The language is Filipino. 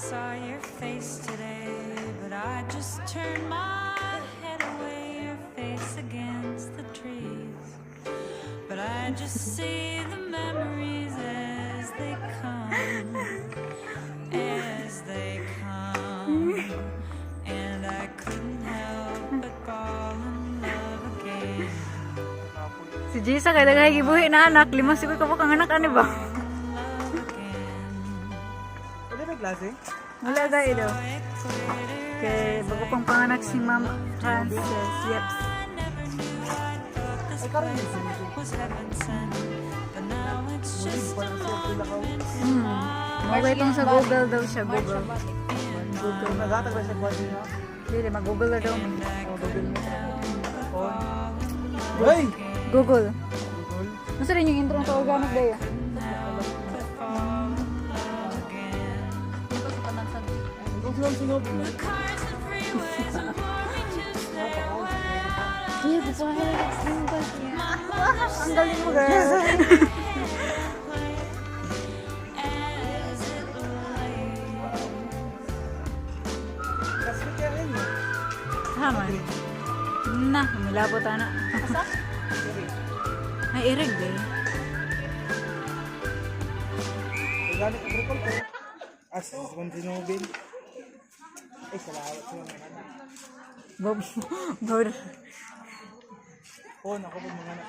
saw your face today, but I just turned my head away, your face against the trees. But I just see the memories as they come, and I couldn't help but fall in love again. Si Jisa kaya dagay gibuhi na anak, 5 siguro ka kang anak ani ba? Pwede na klase? Wala dahil daw. Okay, bago pang panganak si Ma'am Frances. Yep. Ay, karoon yung sinito. Mawag itong sa Google daw siya, Google. Google. Nagatag ba siya kwasi niya? Hindi, mag-Google na daw. O, Google mo. On. Hey! Google. Google. Gusto rin yung intro ng organic dayo. Kung silang sinod mo. Ang galing mo, girl. Kasi kaya rin mo. Tama. Na, milabot na. Ay, irig eh. Organic agriculture. As kung sinubin. Ay, salamat sa mga anak. Bob. Bob. On, ako po mga anak.